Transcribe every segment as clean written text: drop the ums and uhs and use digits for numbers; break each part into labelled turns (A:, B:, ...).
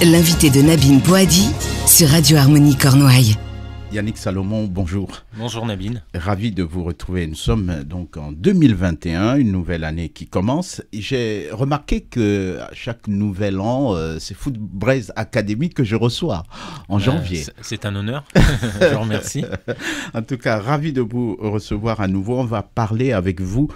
A: L'invité de Nabine Bouhaddi sur Radio Harmonie Cornouailles.
B: Yannick Salomon, bonjour.
C: Bonjour Nabine.
B: Ravi de vous retrouver. Nous sommes donc en 2021, une nouvelle année qui commence. J'ai remarqué que à chaque nouvel an, c'est Footbraze Academy que je reçois en janvier.
C: C'est un honneur, je vous remercie.
B: En tout cas, ravi de vous recevoir à nouveau. On va parler avec vous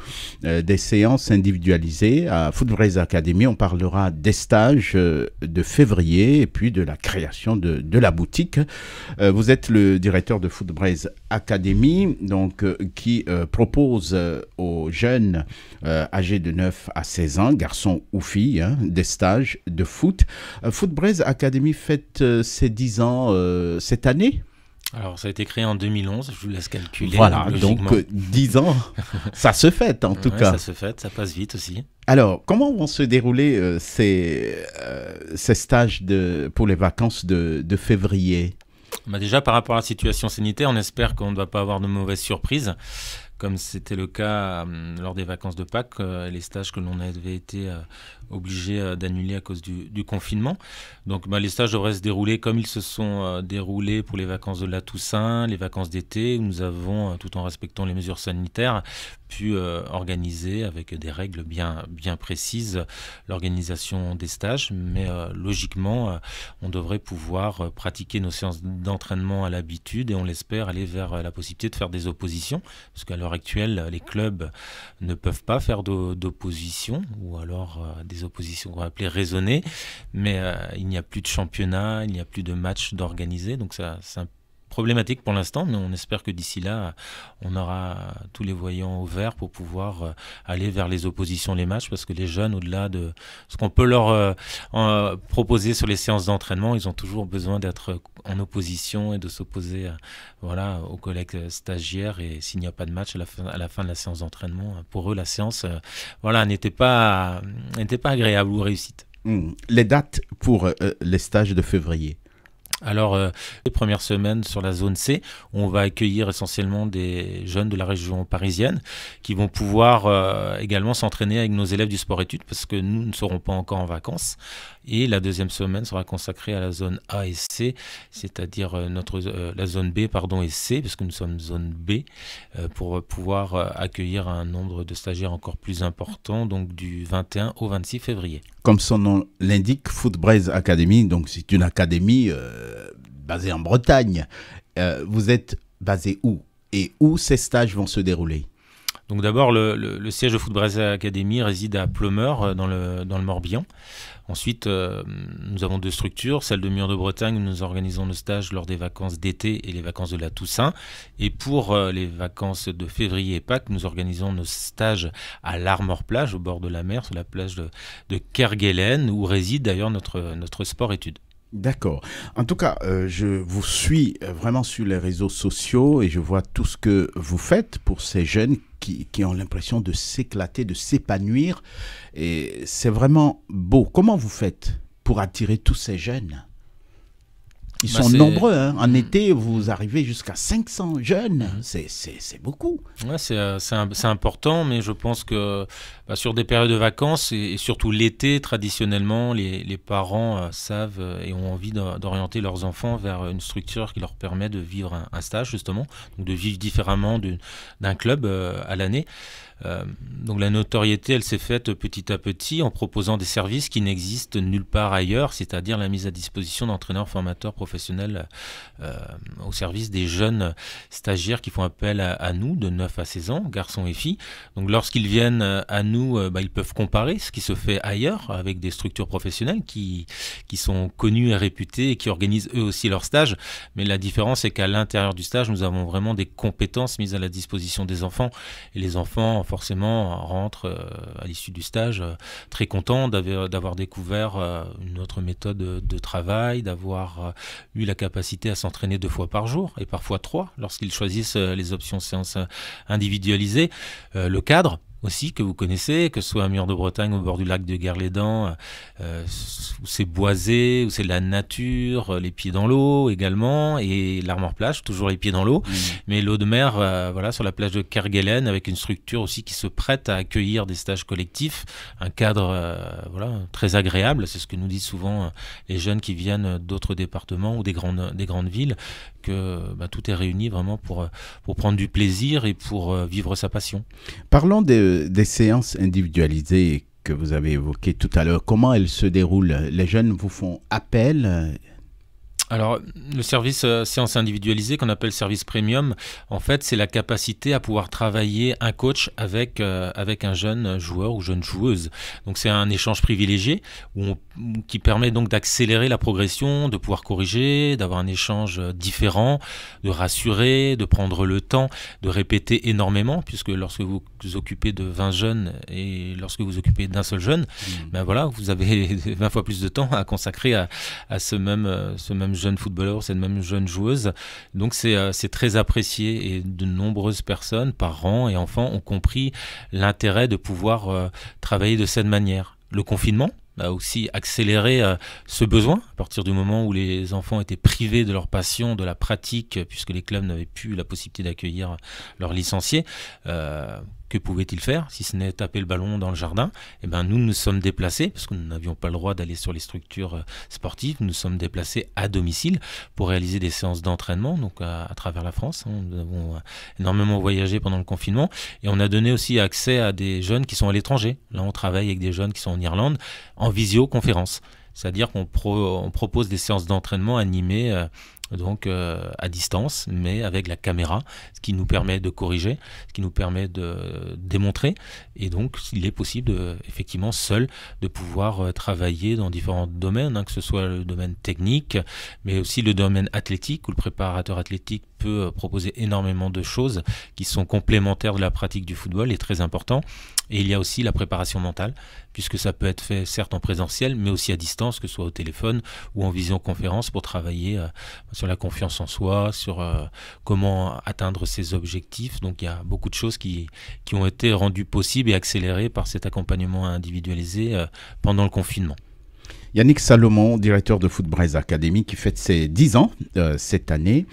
B: des séances individualisées à Footbraze Academy. On parlera des stages de février et puis de la création de la boutique. Vous êtes le directeur de Footbraze Academy, donc, qui propose aux jeunes âgés de 9 à 16 ans, garçons ou filles, des stages de foot. Footbraze Academy fête ses 10 ans cette année.
C: Alors, ça a été créé en 2011, je vous laisse calculer.
B: Voilà, donc 10 ans, ça se fête en tout cas.
C: Ça se fête, ça passe vite aussi.
B: Alors, comment vont se dérouler ces stages pour les vacances de février ?
C: Déjà, par rapport à la situation sanitaire, on espère qu'on ne va pas avoir de mauvaises surprises. Comme c'était le cas lors des vacances de Pâques, les stages que l'on avait été obligé d'annuler à cause du confinement. Donc les stages devraient se dérouler comme ils se sont déroulés pour les vacances de la Toussaint, les vacances d'été, où nous avons, tout en respectant les mesures sanitaires, pu organiser avec des règles bien précises l'organisation des stages. Mais logiquement, on devrait pouvoir pratiquer nos séances d'entraînement à l'habitude et on l'espère aller vers la possibilité de faire des oppositions, parce qu'à l'heure actuelle, les clubs ne peuvent pas faire d'opposition, ou alors des oppositions qu'on va appeler raisonnées, mais il n'y a plus de championnat, il n'y a plus de matchs d'organiser, donc c'est un problématique pour l'instant, mais on espère que d'ici là, on aura tous les voyants au vert pour pouvoir aller vers les oppositions, les matchs, parce que les jeunes, au-delà de ce qu'on peut leur proposer sur les séances d'entraînement, ils ont toujours besoin d'être en opposition et de s'opposer aux collègues stagiaires, et s'il n'y a pas de match à la fin de la séance d'entraînement, pour eux, la séance n'était pas agréable ou réussite.
B: Les dates pour les stages de février?
C: Alors, les premières semaines sur la zone C, on va accueillir essentiellement des jeunes de la région parisienne qui vont pouvoir également s'entraîner avec nos élèves du sport-études, parce que nous ne serons pas encore en vacances. Et la deuxième semaine sera consacrée à la zone A et C, c'est-à-dire la zone B et C, parce que nous sommes zone B, pour pouvoir accueillir un nombre de stagiaires encore plus important, donc du 21 au 26 février.
B: Comme son nom l'indique, Footbraze Academy, donc c'est une académie basée en Bretagne. Vous êtes basé où et où ces stages vont se dérouler?
C: Donc d'abord, le siège de Footbraze Academy réside à Pleumeur, dans le Morbihan. Ensuite, nous avons deux structures, celle de Mur de Bretagne où nous organisons nos stages lors des vacances d'été et les vacances de la Toussaint. Et pour les vacances de février et Pâques, nous organisons nos stages à l'Armor-Plage, au bord de la mer, sur la plage de Kerguelen, où réside d'ailleurs notre sport-études.
B: D'accord. En tout cas, je vous suis vraiment sur les réseaux sociaux et je vois tout ce que vous faites pour ces jeunes qui ont l'impression de s'éclater, de s'épanouir. Et c'est vraiment beau. Comment vous faites pour attirer tous ces jeunes? Ils sont nombreux. En été, vous arrivez jusqu'à 500 jeunes. C'est beaucoup.
C: Ouais, c'est important, mais je pense que sur des périodes de vacances et surtout l'été, traditionnellement, les parents savent et ont envie d'orienter leurs enfants vers une structure qui leur permet de vivre un stage, justement, donc de vivre différemment d'un club à l'année. Donc la notoriété, elle s'est faite petit à petit en proposant des services qui n'existent nulle part ailleurs, c'est-à-dire la mise à disposition d'entraîneurs formateurs professionnels au service des jeunes stagiaires qui font appel à nous de 9 à 16 ans, garçons et filles. Donc lorsqu'ils viennent à nous, ils peuvent comparer ce qui se fait ailleurs avec des structures professionnelles qui sont connues et réputées et qui organisent eux aussi leurs stages. Mais la différence, c'est qu'à l'intérieur du stage, nous avons vraiment des compétences mises à la disposition des enfants, et les enfants forcément rentrent à l'issue du stage très contents d'avoir découvert une autre méthode de travail, d'avoir eu la capacité à s'entraîner 2 fois par jour et parfois 3 lorsqu'ils choisissent les options séances individualisées. Le cadre aussi que vous connaissez, que ce soit à Mur de Bretagne, au bord du lac de Guerre-les-Dents, où c'est boisé, où c'est de la nature, les pieds dans l'eau également, et l'Armor-Plage, toujours les pieds dans l'eau. Mais l'eau de mer, voilà, sur la plage de Kerguelen, avec une structure aussi qui se prête à accueillir des stages collectifs, un cadre voilà, très agréable. C'est ce que nous disent souvent les jeunes qui viennent d'autres départements ou des grandes villes, que tout est réuni vraiment pour prendre du plaisir et pour vivre sa passion.
B: Parlons des séances individualisées que vous avez évoquées tout à l'heure. Comment elles se déroulent? Les jeunes vous font appel?
C: Alors, le service séance individualisée qu'on appelle service premium, en fait, c'est la capacité à pouvoir travailler un coach avec un jeune joueur ou jeune joueuse. Donc, c'est un échange privilégié qui permet donc d'accélérer la progression, de pouvoir corriger, d'avoir un échange différent, de rassurer, de prendre le temps, de répéter énormément, puisque lorsque vous vous occupez de 20 jeunes et lorsque vous vous occupez d'un seul jeune, voilà, vous avez 20 fois plus de temps à consacrer à ce même jeune footballeur, cette même jeune joueuse. Donc c'est très apprécié et de nombreuses personnes, parents et enfants, ont compris l'intérêt de pouvoir travailler de cette manière. Le confinement a aussi accéléré ce besoin, à partir du moment où les enfants étaient privés de leur passion, de la pratique, puisque les clubs n'avaient plus la possibilité d'accueillir leurs licenciés. Que pouvaient-ils faire si ce n'est taper le ballon dans le jardin? Eh bien, nous sommes déplacés, parce que nous n'avions pas le droit d'aller sur les structures sportives, nous sommes déplacés à domicile pour réaliser des séances d'entraînement, donc à travers la France. Nous avons énormément voyagé pendant le confinement, et on a donné aussi accès à des jeunes qui sont à l'étranger. Là, on travaille avec des jeunes qui sont en Irlande, en visioconférence. C'est-à-dire qu'on propose des séances d'entraînement animées donc à distance, mais avec la caméra, ce qui nous permet de corriger, ce qui nous permet de démontrer, et donc il est possible effectivement seul de pouvoir travailler dans différents domaines, que ce soit le domaine technique, mais aussi le domaine athlétique, où le préparateur athlétique peut proposer énormément de choses qui sont complémentaires de la pratique du football et très important. Et il y a aussi la préparation mentale, puisque ça peut être fait certes en présentiel, mais aussi à distance, que ce soit au téléphone ou en visioconférence, pour travailler sur la confiance en soi, sur comment atteindre ses objectifs. Donc il y a beaucoup de choses qui ont été rendues possibles et accélérées par cet accompagnement individualisé pendant le confinement.
B: Yannick Salomon, directeur de Footbraise Academy, qui fête ses 10 ans cette année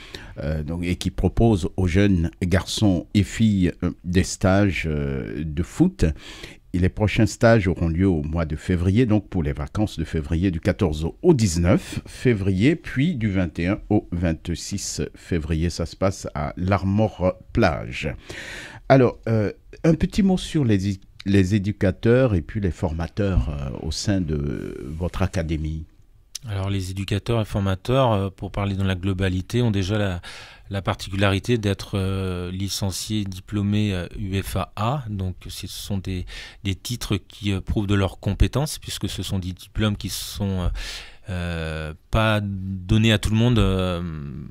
B: et qui propose aux jeunes garçons et filles des stages de foot. Et les prochains stages auront lieu au mois de février, donc pour les vacances de février, du 14 au 19 février, puis du 21 au 26 février. Ça se passe à l'Armor-Plage. Alors, un petit mot sur les éducateurs et puis les formateurs au sein de votre académie.
C: Alors les éducateurs et formateurs, pour parler dans la globalité, ont déjà la particularité d'être licenciés diplômés UFAA. Donc ce sont des titres qui prouvent de leurs compétences, puisque ce sont des diplômes qui sont pas donné à tout le monde.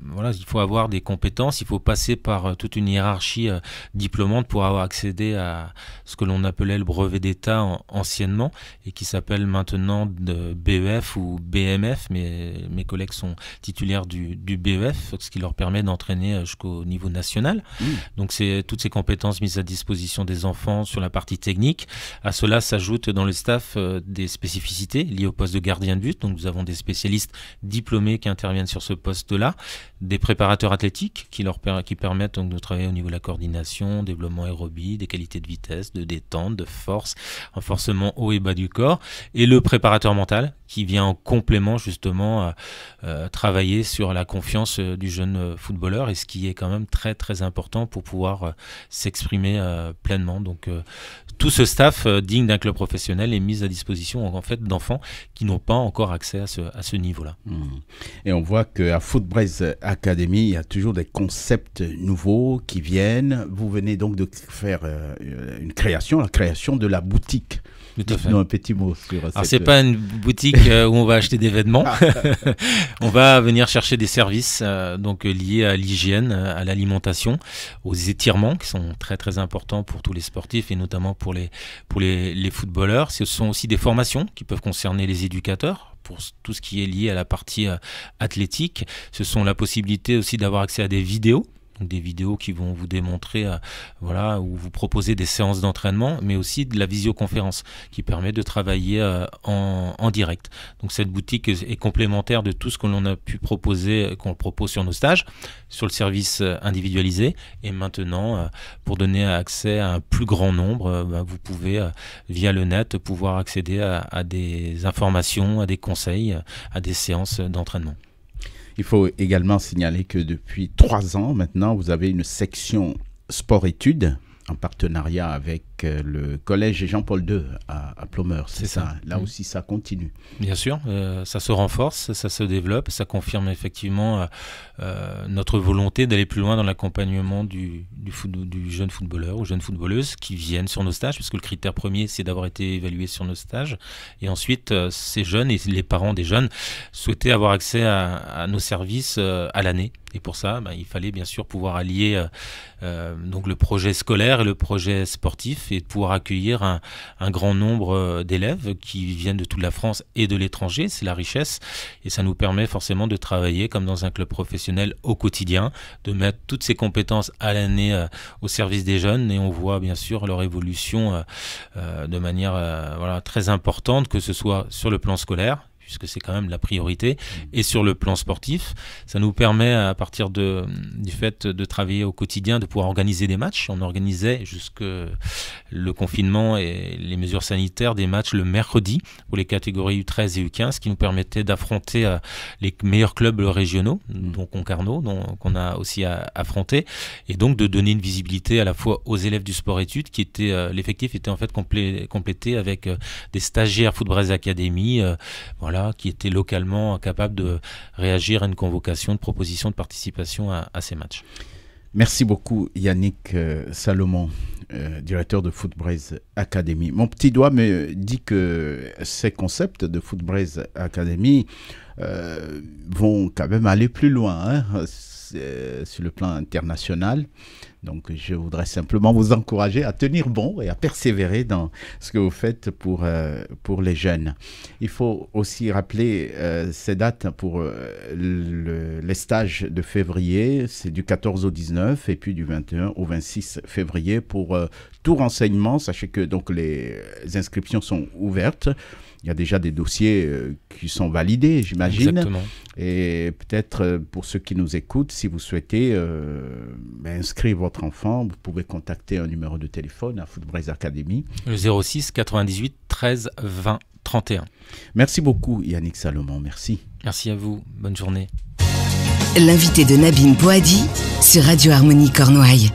C: Voilà, il faut avoir des compétences, il faut passer par toute une hiérarchie diplômante pour avoir accédé à ce que l'on appelait le brevet d'État anciennement, et qui s'appelle maintenant de BEF ou BMF. Mes collègues sont titulaires du BEF, ce qui leur permet d'entraîner jusqu'au niveau national. Donc c'est toutes ces compétences mises à disposition des enfants sur la partie technique. À cela s'ajoute dans le staff des spécificités liées au poste de gardien de but. Donc nous avons des spécialistes diplômés qui interviennent sur ce poste-là, des préparateurs athlétiques qui permettent donc de travailler au niveau de la coordination, développement aérobie, des qualités de vitesse, de détente, de force, renforcement haut et bas du corps, et le préparateur mental qui vient en complément justement travailler sur la confiance du jeune footballeur, et ce qui est quand même très très important pour pouvoir s'exprimer pleinement. Donc tout ce staff digne d'un club professionnel est mis à disposition en fait d'enfants qui n'ont pas encore accès à ce niveau-là.
B: Et on voit qu'à Footbraise Academy, il y a toujours des concepts nouveaux qui viennent. Vous venez donc de faire la création de la boutique. Dites-nous un petit mot sur cette...
C: Alors, c'est pas une boutique où on va acheter des vêtements. On va venir chercher des services donc liés à l'hygiène, à l'alimentation, aux étirements qui sont très très importants pour tous les sportifs et notamment pour les footballeurs. Ce sont aussi des formations qui peuvent concerner les éducateurs pour tout ce qui est lié à la partie athlétique. Ce sont la possibilité aussi d'avoir accès à des vidéos. donc des vidéos qui vont vous démontrer, ou vous proposer des séances d'entraînement, mais aussi de la visioconférence qui permet de travailler en direct. Donc cette boutique est complémentaire de tout ce que l'on a pu proposer, qu'on propose sur nos stages, sur le service individualisé, et maintenant, pour donner accès à un plus grand nombre, vous pouvez, via le net, pouvoir accéder à des informations, à des conseils, à des séances d'entraînement.
B: Il faut également signaler que depuis 3 ans maintenant, vous avez une section sport-études en partenariat avec le collège Jean-Paul II à Ploemeur, c'est ça. Là aussi, ça continue.
C: Bien sûr, ça se renforce, ça se développe, ça confirme effectivement notre volonté d'aller plus loin dans l'accompagnement du jeune footballeur ou jeune footballeuse qui viennent sur nos stages, puisque le critère premier, c'est d'avoir été évalué sur nos stages. Et ensuite, ces jeunes et les parents des jeunes souhaitaient avoir accès à nos services à l'année. Et pour ça, il fallait bien sûr pouvoir allier donc le projet scolaire et le projet sportif, et de pouvoir accueillir un grand nombre d'élèves qui viennent de toute la France et de l'étranger. C'est la richesse, et ça nous permet forcément de travailler comme dans un club professionnel au quotidien, de mettre toutes ces compétences à l'année au service des jeunes, et on voit bien sûr leur évolution de manière très importante, que ce soit sur le plan scolaire, puisque c'est quand même la priorité, et sur le plan sportif. Ça nous permet, à partir du fait de travailler au quotidien, de pouvoir organiser des matchs. On organisait, jusque le confinement et les mesures sanitaires, des matchs le mercredi pour les catégories U13 et U15, qui nous permettait d'affronter les meilleurs clubs régionaux, dont Concarneau, qu'on a aussi affronté, et donc de donner une visibilité à la fois aux élèves du sport-études, qui était l'effectif était en fait complété avec des stagiaires Football Academy, qui étaient localement capables de réagir à une convocation, de proposition de participation à ces matchs.
B: Merci beaucoup Yannick Salomon, directeur de Footbraze Academy. Mon petit doigt me dit que ces concepts de Footbraze Academy vont quand même aller plus loin sur le plan international. Donc, je voudrais simplement vous encourager à tenir bon et à persévérer dans ce que vous faites pour les jeunes. Il faut aussi rappeler ces dates pour les stages de février. C'est du 14 au 19 et puis du 21 au 26 février. Pour tout renseignement, sachez que donc, les inscriptions sont ouvertes. Il y a déjà des dossiers qui sont validés, j'imagine.
C: Exactement.
B: Et peut-être pour ceux qui nous écoutent, si vous souhaitez inscrire votre enfant, vous pouvez contacter un numéro de téléphone à Footbraze Academy.
C: Le 06 98 13 20 31.
B: Merci beaucoup Yannick Salomon, merci.
C: Merci à vous, bonne journée.
A: L'invité de Nabine Boadi sur Radio Harmonie Cornouailles.